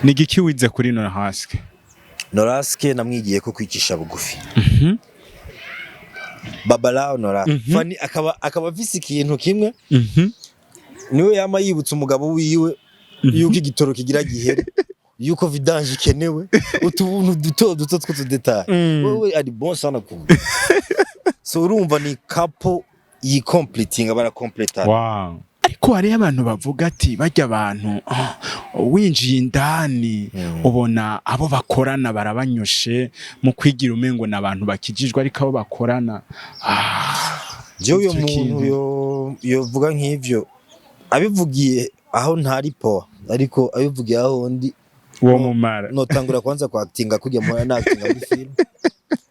ni giki wize kuri Norahaske? Norahaske namwigiye ko kwicisha bugufi. Babalao Nora. Fani akaba afise ikintu kimwe. Niwe yama yibutsa umugabo wiwe yuko igitoro kigira gihere. Yuko vidange ikenewe. Utuntu duto tw'udetail. Wewe ari bon sana ku. So urumva ni couple yi completing abara completana. Wow. Ariko hari abantu bavuga ati bajya abantu winjiye indani ubona abo bakorana barabanyoshe mu kwigira umengo nabantu bakijijwe ariko abo bakorana uyo muntu yovuga nk'ivyo abivugiye aho ntari po ariko abivugiye aho ndi uwo mumara notangura kwanza kwa actinga kujya mu na actinga muri film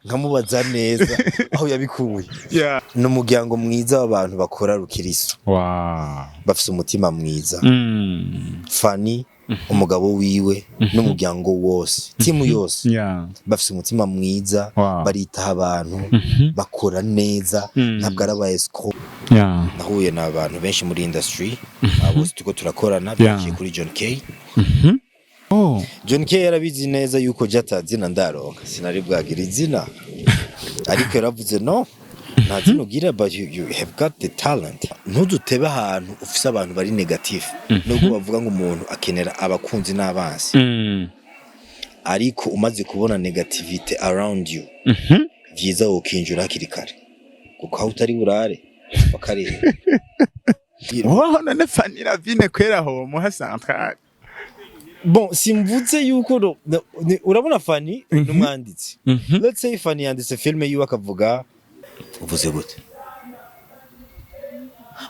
nkamubaza neza aho yabikuye n'umuryango mwiza w'abantu bakora rukiriso bafise umutima mwiza Fanny umugabo wiwe n'umuryango wose timu yose bafise umutima mwiza baritaha abantu bakora neza ntabwo arabaye escroc nahuye n'abantu benshi muri industry abo tuko turakorana byaje kuri John K. John K yarabizi neza yuko jatazina ndaronka sinari bwagira izina ariko yaravuze no nta zino ugira but you have got the talent ntudutebe ahantu ufise abantu bari negative nubwo bavuga ngo umuntu akenera abakunzi n'abansi ariko umaze kubona negativity around you vyiza wokinjura hakiri kare kuko aho utari burare bakareba none Fanny Ravine kwera ho muha central. Bon, simvuze yuko urabona Fanny n'umwanditsi. Let's say Fanny yanditse filme yiwe akavuga uvuze gute?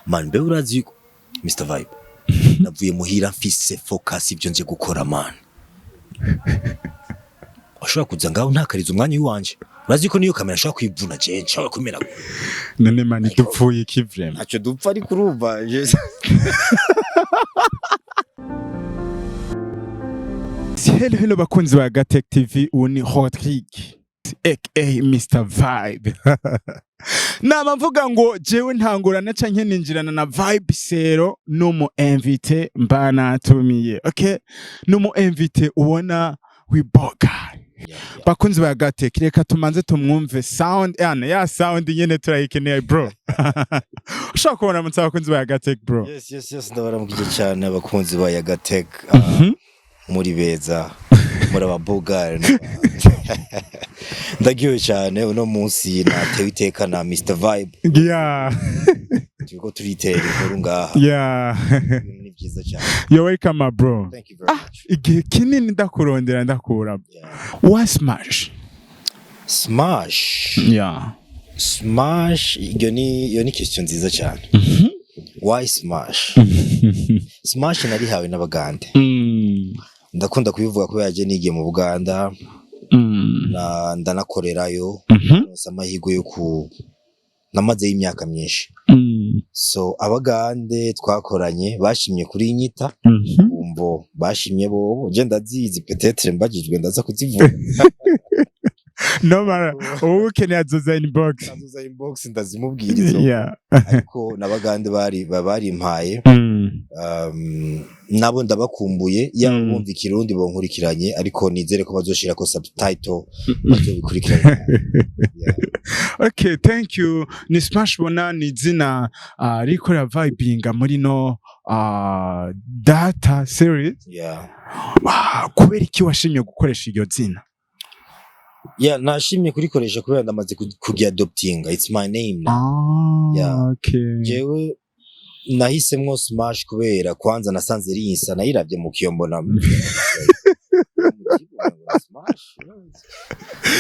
Man be urazi yuko Mr Vibe. Navuye muhira mfise focus ibyo nje gukora man. Ashobora kuza ngaho ntakariza umwanya w'iwanje. Urazi ko niyo kamera ashobora kwivuna je nshaka kumera. None man dupfuye iki vraiment? Acho dupfa ari kurumva. Hello bakunzi ba Gatech TV uni Rodrigue aka Mr Vibe. Nama mvuga ngo jewe ntangurana canke ninjirana na Vibe Sero numu invité mbana tumiye. Okay? Numu invité ubona wiboga. Bakunzi ba Gatech reka tumanze tumwumve sound ya sound nyene turayikeneye bro. Ushaka kubona mutsa bakunzi ba Gatech bro. Yes ndabaramukije cyane bakunzi ba Gatech. Muri beza muri ababuga ndagiye cyane uno munsi natewe iteka na Mr Vibe tuko turitera inkuru ngaha ni byiza cyane. You're welcome my bro. Thank you very much. Igihe kinini ndakurondera ndakura. Why smash? Smash iyo ni question nziza cyane. Why smash? Smash narihawe n'abagande. Ndakunda kubivuga ko yaje nigiye mu Buganda na ndanakorerayo amahigo yo ku namaze y'imyaka myinshi. So abagande twakoranye bashimye kuri nyita umbo bashimye bobo je ndazizi peut-être mbagijwe ndaza kuzivuga. No mara ukeneye azoza inbox ndazimubwiriza ariko nabagande bari impaye nabo ndabakumbuye yabumva ikirundi bonkurikiranye ariko nizere ko bazoshira ko subtitle bazobikurikiranye. Okay, thank you. Ni Smash bona ni zina rikora vibinga muri no data series. Kubera iki washimye gukoresha iryo zina? Nashimye kurikoresha kubera ndamaze kugi adoptinga. It's my name now. Okay. Jewe nahisemwo Smash kubera kwanza nasanze rinsa nayiravye mu kiyombo na Smash.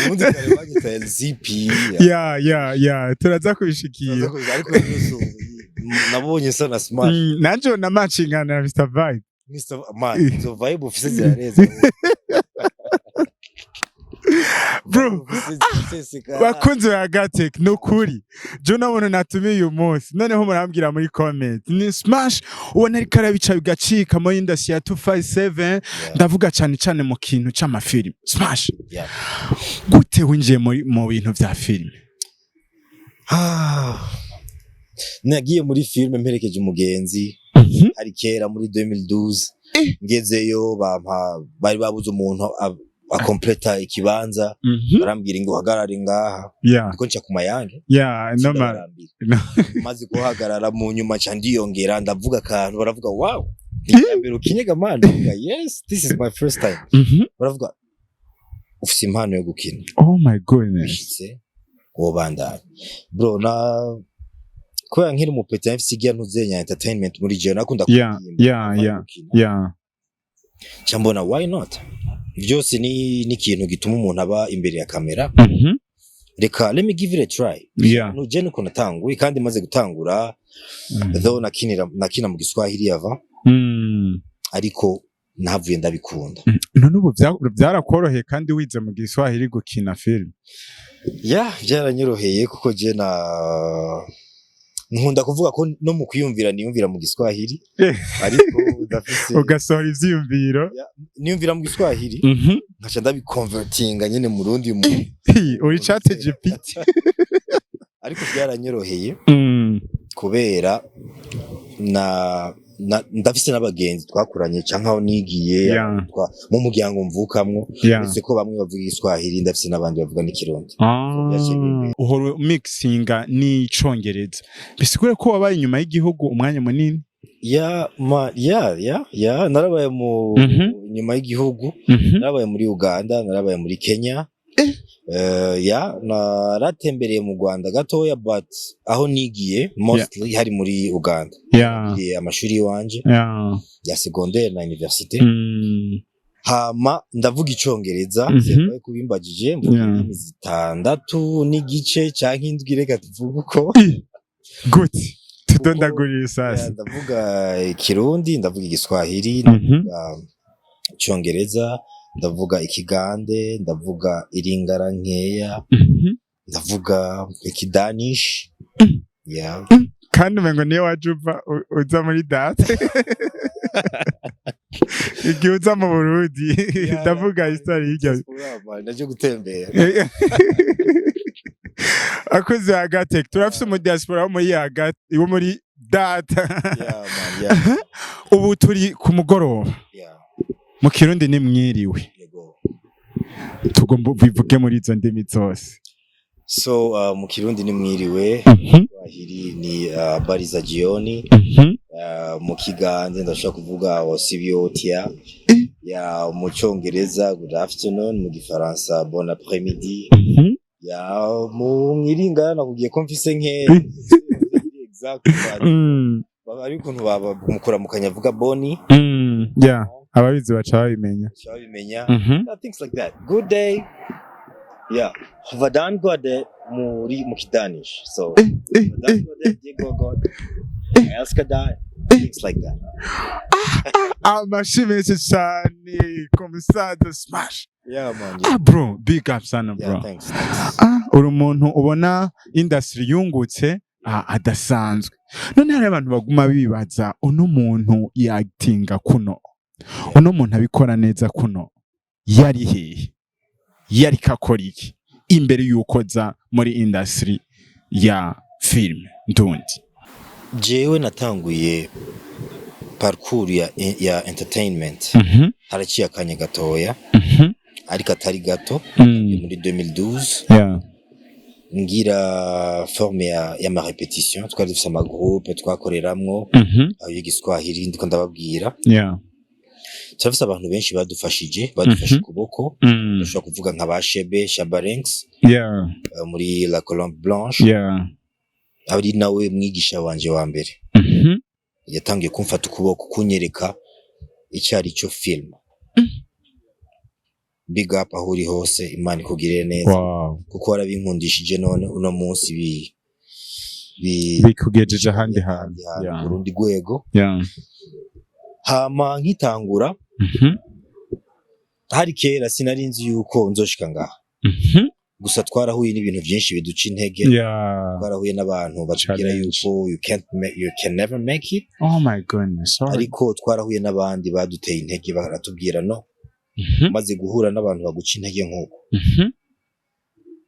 Ubundi kare bagita LZP. Turaza kubishikiye. Ariko nabonye sana Smash. Nanjo na matchinga na Mr Vibe. Man, so Vibe ufise zirareza. Bro, bakunzi ba Gatech nukuri je nabona natumiye uyu munsi noneho murambwira muri comment ni Smash ubona ari karabica bigacika mu industry ya 257 ndavuga cyane mu kintu c'amafilm Smash gute winjiye mu bintu vya film? Nagiye muri film mperekeje umugenzi ari kera muri 2012 ngezeyo bari babuze umuntu akompleta ikibanza barambwira ngo hagarare ngaha niko nca ku mayange maze guhagarara mu nyuma ca ndiyongera ndavuga akantu baravuga wow mbere ukinyega man yes this is my first time baravuga ufite impano yo gukina oh my goodness wo bandanye bro na ko nkiri mu pete mfite igihe ntuzenya entertainment muri je nakunda cyambona why not byose ni ikintu gituma umuntu aba imbere ya kamera reka let me give it a try no je nuko natanguye kandi maze gutangura though nakina mu Giswahili yava ariko navuye ndabikunda none ubu byarakoroheye kandi wize mu Giswahili gukina film byaranyoroheye kuko je nkunda kuvuga ko no mu kwiyumvira niyumvira mu Giswahili ariko udafise ugasohora ivyiyumviro niyumvira mu Giswahili nkaca ndabiconvertinga nyene mu rundi uri chat GPT ariko byaranyoroheye kubera ndafise n'abagenzi twakuranye canka aho nigiye mu muryango mvukamwo ese ko bamwe bavuga Igiswahili ndafise n'abandi bavuga n'ikirundi uhoro mixinga n'icongereza bisigure ko wabaye inyuma y'igihugu umwanya munini narabaye mu nyuma y'igihugu narabaye muri Uganda narabaye muri Kenya naratembereye mu Rwanda gatoya but aho nigiye mostly hari muri Uganda amashuri wanje ya secondaire na université hama ndavuga icongereza sebaye kubimbagije mvuga indimi zitandatu n'igice canke indwi reka tuvuga uko good tudondagurira sasa ndavuga Kirundi ndavuga Igiswahili ndavuga icongereza ndavuga Ikigande ndavuga Iringara nkeya ndavuga Ikidanish kandi mengo niyo wajuva uza muri date igihe uza mu Burundi ndavuga histoire hirya naje gutembera akoze hagati turafise mu diaspora wo muri hagati wo muri data ubu turi ku mugoroba mu Kirundi ni mwiriwe tugomba bivuge muri izo ndimi zose so mu Kirundi ni mwiriwe Swahili ni habari za jioni mu Kigande ndashaka kuvuga osibiotia ya mu Cyongereza good afternoon mu Gifaransa bon après-midi ya mu Nyiringa nakugiye ko mfise nke exactly ariko ntubaba mukora mukanyavuga boni ababizi baca babimenya things like that good day vadan gode muri mu Kidanish so vadan gode god askada things like that amashimese cyane komisada smash man bro big up sana bro thanks uri umuntu ubona industry yungutse adasanzwe none hari abantu baguma bibaza uno muntu yagitinga kuno uno muntu abikora neza kuno yari hehe yari kakora iki imbere yuko za muri industry ya film ndundi jewe natanguye parcours ya entertainment haraciye akanya gatoya ariko atari gato muri 2012 ngira forme ya ma répétition twari dufite ama groupe twakoreramwo aho y'Igiswahili ndiko ndababwira Tafisa abantu benshi badufashije kuboko dushobora kuvuga nka bashebe Shabarenks muri La Colombe Blanche ari nawe mwigisha wanje wa mbere yatangiye kumfata ukuboko kunyereka icyari cyo film big up aho uri hose Imana ikugirire neza kuko warabinkundishije none uno munsi bikugejeje handi urundi rwego hama nkitangura hari kera sinari nzi yuko nzoshika ngaha gusa twarahuye n'ibintu byinshi biduca intege twarahuye n'abantu batubwira yuko you can never make it oh my goodness ariko twarahuye n'abandi baduteye intege baratubwira no maze guhura n'abantu baguca intege nk'uko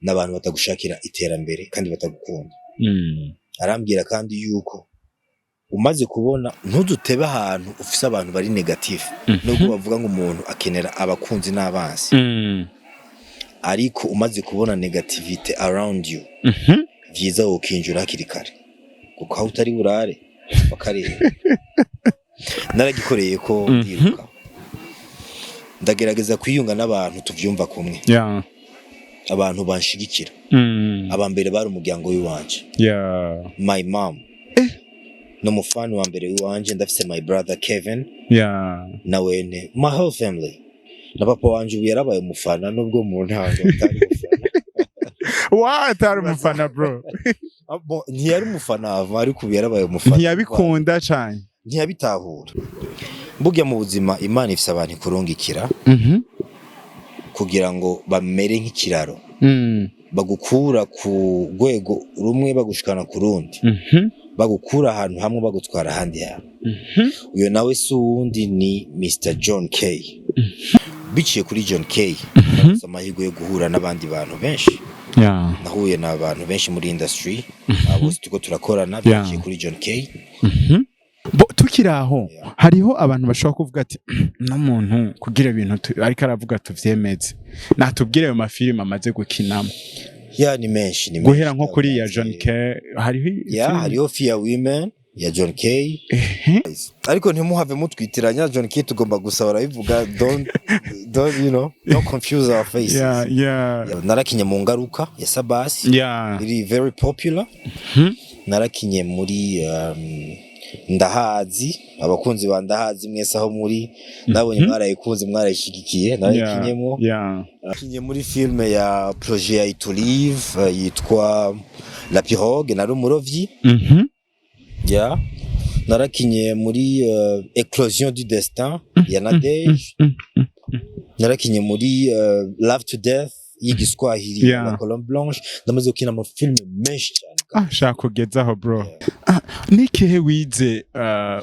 n'abantu batagushakira iterambere kandi batagukunda arambwira kandi yuko umaze kubona ntudutebe ahantu ufise abantu bari negative nubwo bavuga ngo umuntu akenera abakunzi n'abansi ariko umaze kubona negativity around you vyiza ukinjura hakiri kare kuko aho utari burare bakareba naragikoreye ko ndiruka ndagerageza kwiyunga n'abantu tuvyumva kumwe abantu banshigikira abambere bari umuryango w'iwanje my mom no mufani wa mbere w'iwanje ndafise my brother Kevin na wene my whole family na papa wanje ubu yarabaye umufana nubwo mu ntango atari umufana atari umufana bro ntiyari umufana ariko ubu yarabaye umufana ntiyabikunda cyane ntiyabitahura burya mu buzima Imana ifise abantu kurungikira kugira ngo bamere nk'ikiraro bagukura ku rwego rumwe bagushikana ku rundi bagukura ahantu hamwe bagutwara ahandi hantu uyo nawe si uwundi ni Mr John K biciye kuri John K amahirwe yo guhura n'abandi bantu benshi nahuye n'abantu benshi muri industry abo tuko turakorana biciye kuri John K tukiraho hariho abantu bashobora kuvuga ati no muntu kugira ibintu ariko aravuga tuvyemeze natubwire ayo mafilime amaze gukinamo ni menshi guhera nko kuri ya John K hariho Fear Women ya John K ariko ntimuhave mutwitiranya John K tugomba gusaba barabivuga don't no confuse our face narakinye mu ngaruka ya Sabasi iri very popular narakinye muri ndahazi abakunzi ba ndahazi mwese aho muri nabonye mwarayikunze mwarayishigikiye narakinyemo narakinye muri filme ya projet ya Itolive yitwa La Pirogue nari umurovyi narakinye muri Éclosion du Destin ya Nadege narakinye muri Love to Death y'igiswahili ya Colombe Blanche ndamaze gukina mu filme menshi cyane shaka kugezaho bro nikihe wize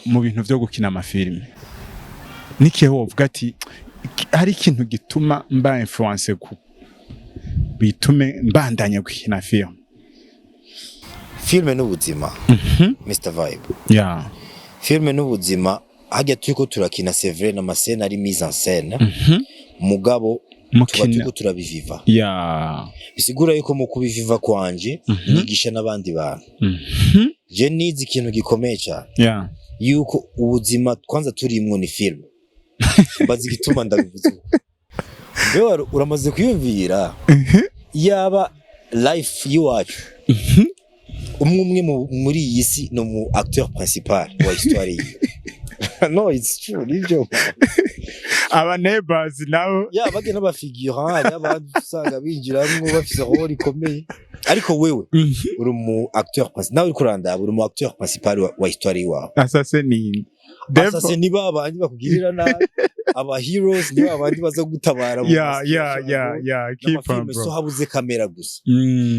mu bintu byo gukina amafilme nikihe wovuga ati hari ikintu gituma mba influence ku bitume mbandanya gukina filme n'ubuzima Mr Vibe filme n'ubuzima hajya turiko turakina c'est vrai n'amascène ari mise en scène mugabo tuba turiko turabiviva bisigura yuko mu kubiviva kwanje nigisha n'abandi bantu je nizi ikintu gikomeye cyane yuko ubuzima kwanza turimwo ni filme bazi gituma ndabivuze rero uramaze kwiyumvira yaba life yiwacu umwe muri iyi si no mu acteur principal wa histoire no it's true nibyo aba neighbors nabo bagena ba figurant y'abasanga binjiramwo bafise role ikomeye ariko wewe uri mu acteur principal nawe kuranda uri mu acteur principal wa histoire yiwawe assassin ni babandi bakugirira nabi aba heroes ni babandi baza gutabara keep on bro so habuze kamera gusa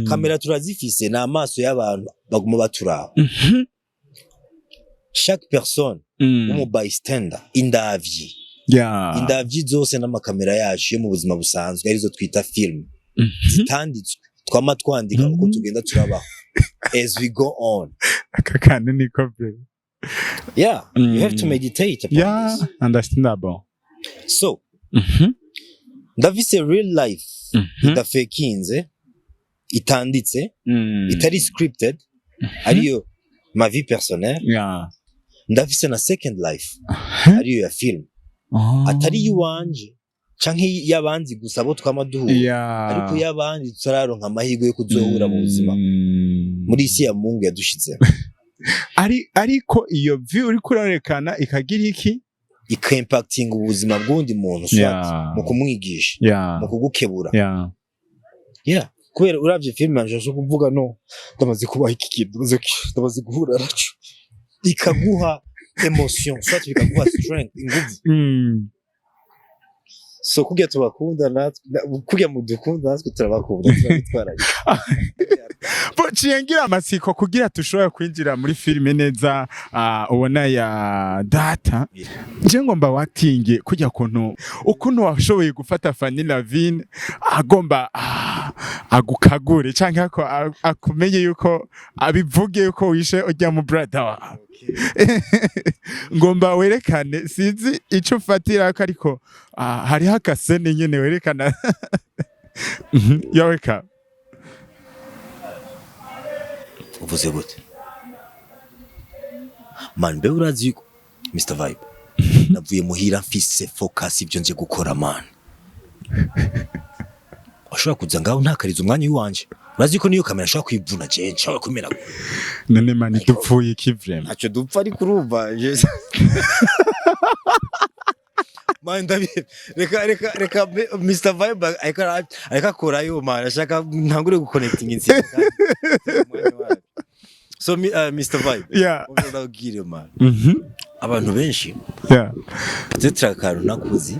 kamera turazifise na amaso y'abantu baguma baturaba chaque personne umu bystander indavyi indavyi zose n'amakamera yacu yo mu buzima busanzwe arizo twita film zitanditswe twama twandika uko tugenda turabaho as we go on akakane niko bro you have to meditate upon this understandable so ndavise real life idafakinze itanditse itari scripted ariyo ma vie personnelle ndafise na second life ariyo ya film atari yuwanje canke yabanzi gusa abo twamaduhura ariko yabandi turaronka amahirwe yo kuzohura mu buzima muri isi ya Mungu yadushize ariko iyo view uri kurerekana ikagira iki impacting ubuzima bw'undi muntu mu kumwigisha mu kugukebura kubera uravye film yanje kuvuga no ndamaze kubaha iki kintu ndamaze guhura naco ikaguha emotion soit bikaguha strength inguvu so kugira tubakunda natwe kugira mudukunda natwe turabakunda turabitwaranye bo ciyengira amasiko kugira tushobora kwinjira muri filime neza ubona ya data je ngomba watinge kujya ukuntu washoboye gufata Fanny Lavine agomba agukagure canke ko akumenye yuko abivuge yuko wishe ujya mu brother wa ngomba werekane sinzi ico ufatira ko ariko hari hakasene nyene werekana yoweka uvuze gute man be urazi yuko Mr Vibe navuye muhira mfise focus ibyo nje gukora man ashobora kuza ngaho ntakariza umwanya w'iwanje urazi ko niyo kamera ashobora kwivuna je nshobora kumera none man dupfuye iki vrema aco dupfa ari kurumva man reka Mr Vibe areka korayo man ashaka ntangure guconnecting insinga so Mr Vibe yeah ubudagire man abantu benshi peut-être karu nakuzi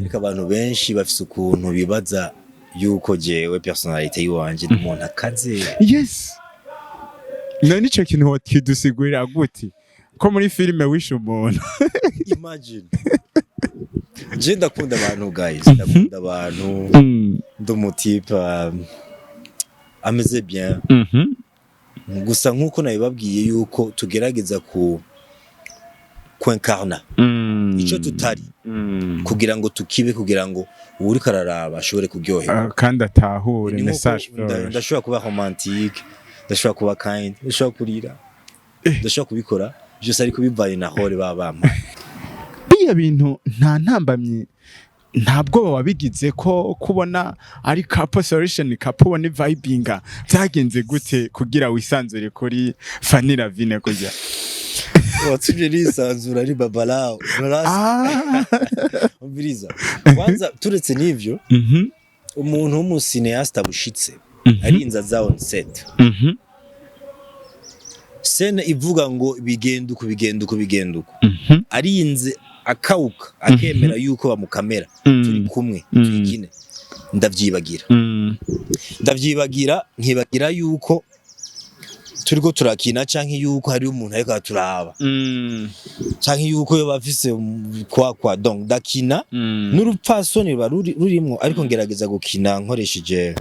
reka abantu benshi bafise ukuntu bibaza yuko jewe personality yiwanje umuntu akaze yes none ico kintu wokidusigurira gute ko muri filime wishe umuntu imagine je ndakunda abantu guys ndakunda abantu ndumutipe ameze bien gusa nkuko nabibabwiye yuko tugerageza kwenkarna ico tutari kugira ngo tukibe kugira ngo uri kararaba ashobore kuryohera kandi atahure message ndashobora kuba romantique ndashobora kuba kind ndashobora kurira ndashobora kubikora byose ariko bivaye na hore babama biya bintu nta ntambamye ntabwo wabigize ko kubona ari couple solution couple ubona vibinga byagenze gute kugira wisanzure kuri Fanny Ravine kujya watsuje risanzura ari babalao umviriza kwanza turetse n'ivyo umuntu w'umusineasta bushitse ari inza za on set scene ivuga ngo bigenduko ari inze akauka akemera yuko bamukamera turi kumwe tuyikine ndavyibagira nkibagira yuko turiko turakina canke yuko hari umuntu ariko aturaba canke yuko yo bafise kwa donc dakina n'urupfasoni rurimwo ariko ngerageza gukina nkoresheje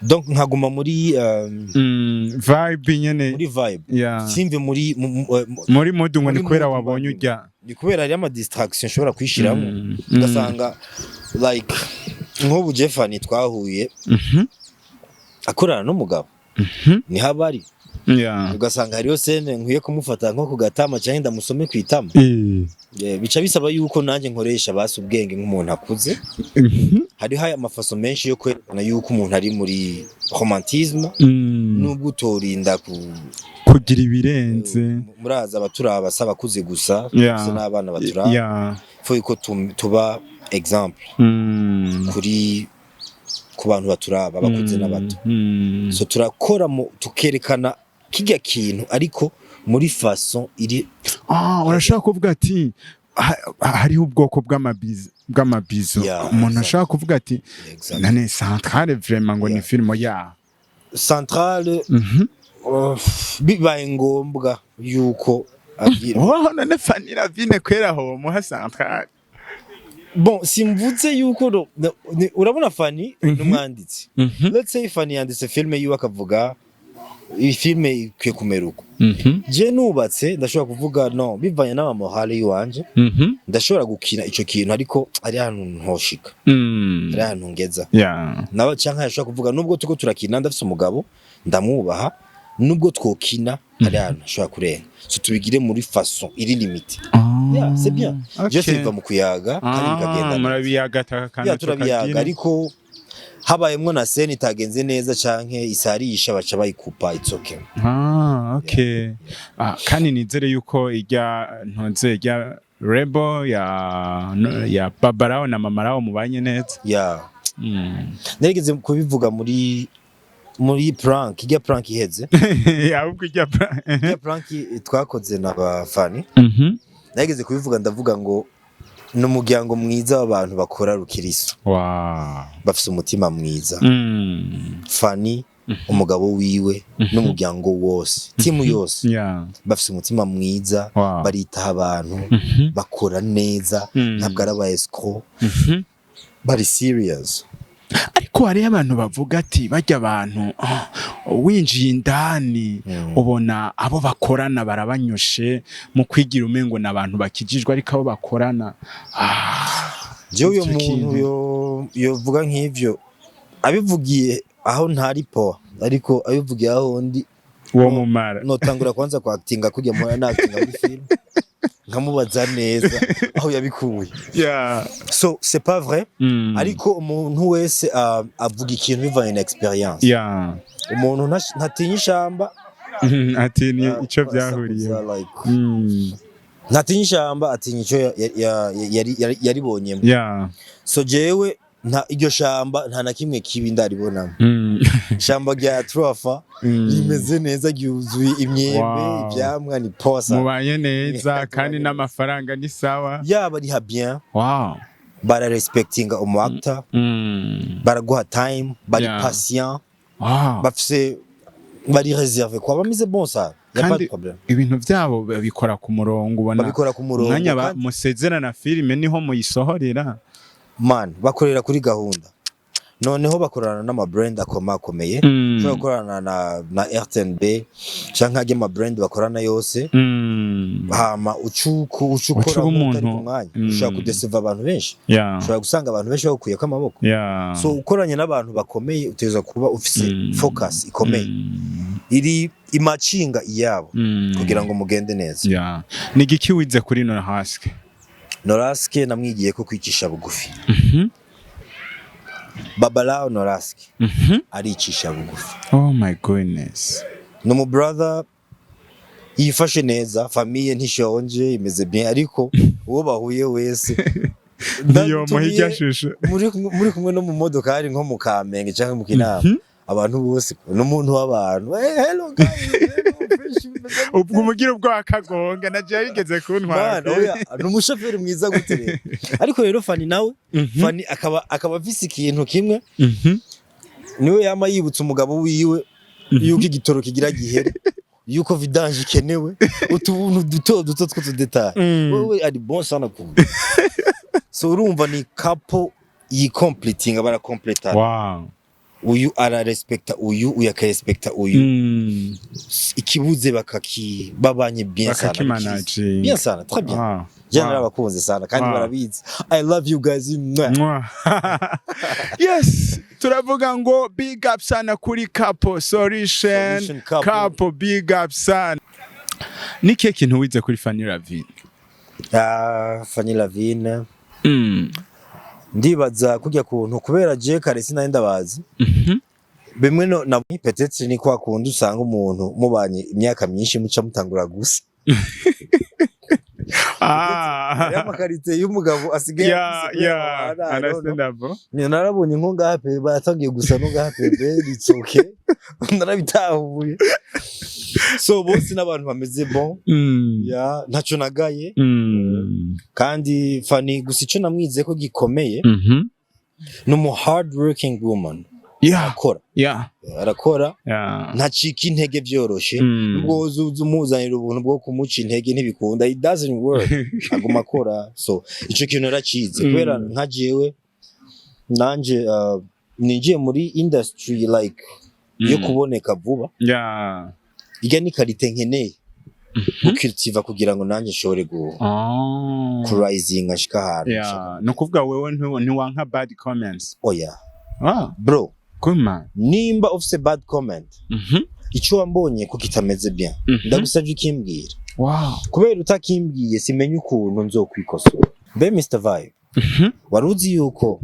donc nkaguma muri vibe nyene muri vibe simve muri modu ngo ni kwera wabonye ujya ni kubera ari ama distraction nshobora kwishiramo ugasanga like nk'ubu Jeffani twahuye akorana n'umugabo ni habari ugasanga hariyo scene nkwiye kumufata nko kugatama cyangwa ndamusome kwitama bica bisaba yuko nanjye nkoresha basi ubwenge nk'umuntu akuze hari haya amafaso menshi yo kwerekana yuko umuntu ari muri romantisme nubwo utorinda kugira ibirenze muraza abaturaba basaba kuze gusa n'abana baturaba fo yuko tuba exemple kuri ku bantu baturaba bakuze n'abato so turakora tukerekana kijya kintu ariko muri façon iri urashaka kuvuga ati hari ubwoko bw'amabizo umuntu ashaka kuvuga ati nane centrale vraiment ngo ni film ya centrale bibaye ngombwa yuko nane Fanny Ravine kwera ho muha centrale bon simvuze yuko urabona Fanny n'umwanditsi let's say Fanny yanditse filme yiwe akavuga iyi filme ikwiye kumeruka je nubatse ndashobora kuvuga no bivanye n'amahale yiwanje ndashobora gukina ico kintu ariko ari ahantu ntoshika ari ahantu ngeza nawe canka yashobora kuvuga nubwo tuko turakina ndafise umugabo ndamwubaha nubwo twokina ari ahantu ashobora kurenga so tubigire muri façon iri limite c'est bien je sais pas mu kuyaga kandi bikagenda murabiyaga kandi turabiyaga ariko habayemwo na scene itagenze neza canke isarisha baca bayikupa it's okay okay kandi nizere yuko irya ntonze irya Rebo ya Babarao na Mamarao mubanye neza nerigeze kubivuga muri prank irya prank iheze ahubwo irya prank twakoze na ba Fanny nerigeze kubivuga ndavuga ngo n'umuryango mwiza w'abantu bakora rukiriso bafise umutima mwiza Fanny umugabo wiwe n'umuryango wose timu yose bafise umutima mwiza baritaha abantu bakora neza ntabwo ari aba escroc bari serious. Ariko hari abantu bavuga ati bajya abantu winjiye indani ubona abo bakorana barabanyoshe mu kwigira umengo n'abantu bakijijwe ariko abo bakorana je uyo muntu yovuga nk'ivyo abivugiye aho ntari po ariko abivugiye aho ndi wo mumara notangura kwanza kwa actinga kujya muri actinga muri film nkamubaza neza aho yabikuye. So c'est pas vrai ariko umuntu wese avuga ikintu bivanye na experience. Umuntu ntatinya ishamba atinya ico byahuriye ntatinya ishamba atinya ico yaribonyemo. So jewe nta iryo shamba nta na kimwe kibi ndaribonamo. Shamba rya Trofa rimeze neza ryuzuye imyembe ivyamwa ni posa mubaye neza kandi n'amafaranga ni sawa bari bien. Bara respectinga umu actor baraguha time bari patient bafise bari réservé kwa bamize bon ça y a pas de problème. Ibintu byabo babikora ku murongo ubona babikora ku murongo mwanya musezerana filime niho muyisohorera man bakorera kuri gahunda noneho bakorana n'ama brand akomakomeye bakorana na RTNB canke age ma brand bakorana yose hama ucukora umuntu ushaka kudesiva abantu benshi ushaka gusanga abantu benshi bakuye ko amaboko so ukoranye n'abantu bakomeye uteza kuba ufise focus ikomeye iri imacinga iyabo kugira ngo mugende neza. Ni giki wize kuri Noraske namwigiye ko kwicisha bugufi. Babalao Noraske aricisha bugufi. Oh my goodness. No mu brother yifashe neza, famille ntishonje imeze bien ariko uwo bahuye wese niyo muhijashusho muri kumwe no mu modoka ari nko mu Kamenge canke mu Kinama abantu bose n'umuntu w'abantu hello guys ubwo umugira ubwo akagonga naje yarigeze kuntwara n'umushoferi mwiza gute ariko rero Fani nawe Fani akaba afise ikintu kimwe niwe yama yibutsa umugabo wiwe yuko igitoro kigira gihere yuko vidange ikenewe utubuntu duto tw'utudetail wewe ari bon sana kumva so urumva ni couple yi completing bara completa uyu ara respecta uyu uyaka respecta uyu ikibuze babanye bien sana bien sana très bien jana abakunze sana kandi barabizi I love you guys. Yes turavuga ngo big up sana kuri couple solution couple big up sana. Niki kintu wize kuri Fanny Lavine? Fanny Lavine ndibaza kujya kuntu kubera je kare sinanda bazi bimwe no na peut-être ni kwa kundi usanga umuntu mubanye imyaka myinshi muca mutangura gusa makarite y'umugabo asigaye understandable. Narabonye nko ngape batangiye gusa no ngape bitsoke narabitahuye so bose n'abantu bameze bon ntaco nagaye kandi Fanny gusa ico namwize ko gikomeye no hard working woman arakora ntacika intege byoroshe ubwo uzumuzanira ubuntu bwo kumuca intege ntibikunda it doesn't work aguma akora so ico kintu naracize kubera nka jewe nanje ninjiye muri industry like yo kuboneka vuba iga ni karite nkeneye ukiritiva kugira ngo nanje shore go rising ashika hano no kuvuga wewe ntiwanka bad comments bro kuma nimba ufise bad comment ico wambonye ko kitameze bien ndagusavye kimbwira kubera utakimbwiye simenye ukuntu nzokwikosora be Mr Vibe waruzi yuko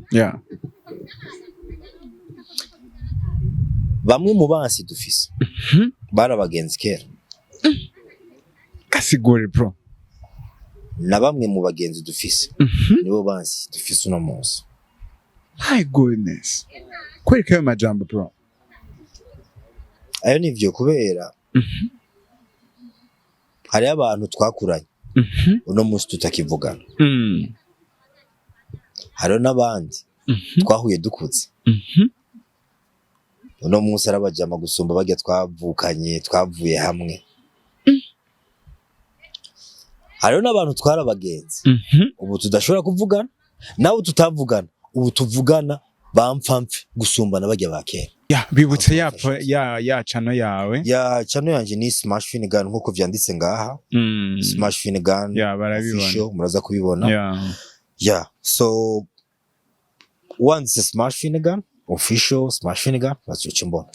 bamwe mu bansi dufise barabagenzi kera kasigore bro na bamwe mu bagenzi dufise nibo bansi dufise uno munsi. My goodness. Kweka ayo majambo bro. Ayo nivyo kubera hari abantu twakuranye uno munsi tutakivugana hari n'abandi twahuye dukuze uno munsi arabajama gusumba bagya twavukanye twavuye hamwe hari n'abantu twarabagenzi ubu tudashobora kuvugana nawe tutavugana ubu tuvugana bampfamfe gusumbana bajya bakera. Bibutse ya channel yawe. Channel yanje ni Smash Finnegan nkuko vyanditse ngaha. Smash Finnegan. Barabibona. Muraza kubibona. So once Smash Finnegan official Smash Finnegan bazucimbona.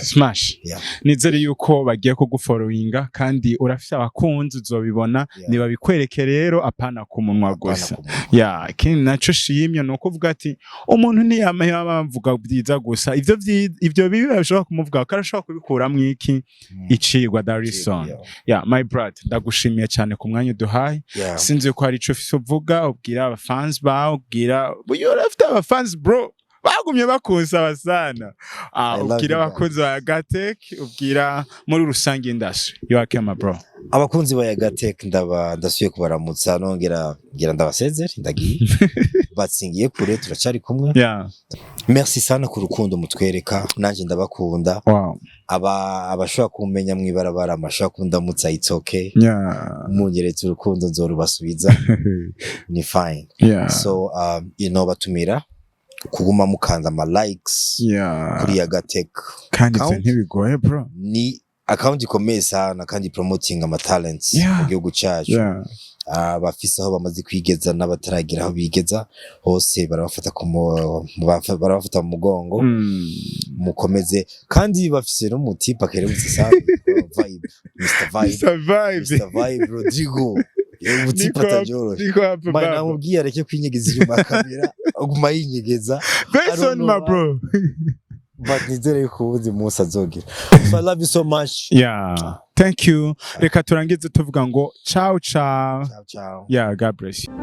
Smash. Nizere yuko bagiye kugufollowinga kandi urafite abakunzi uzobibona niba bikwereke rero apana ku munwa gusa. Kindi naco shimye no kuvuga ati umuntu ntiyamavuga byiza gusa ivyo bibi bashobora kumuvuga karashobora kubikuramwo iki icigwa Darison. My brother ndagushimiye cyane ku mwanya uduhaye. Sinzi ko hari ico uvuga ubwira abafans bawe ubwira urafite abafans bro bagumye bakunsaba sana. Ubwira abakunzi ba Gatek ubwira muri rusange industry. You are my bro. Abakunzi ba Gatek ndasuye kubaramutsa nongera ngira ndabasezera ndagiye. Batsingiye kure turacari kumwe. Merci sana ku rukundo mutwereka nanje ndabakunda. Abashobora kumenya mwibarabara amashaka kundamutsa it's okay. Mungeretse urukundo nzorubasubiza. Ni fine. So batumira kuguma mukanda ama likes kuri Gatek kandi ntibigoye bro, ni account ikomeye sana kandi promoting ama talents mu gihugu cyacu. Bafise aho bamaze kwigeza n'abataragira aho bigeza hose barabafata barabafata mu mugongo. Mukomeze kandi bafise no mutipa kerebutse sana vibe Mr. Vibe Rodrigo ubutipa tajoro bana mubwiye areke kwinyegeza inyuma kamera aguma yinyegeza. Person my bro. But nizere yuko ubundi munsi azogira. So I love you so much. Thank you. Reka turangize tuvuga ngo ciao. Ciao. God bless you.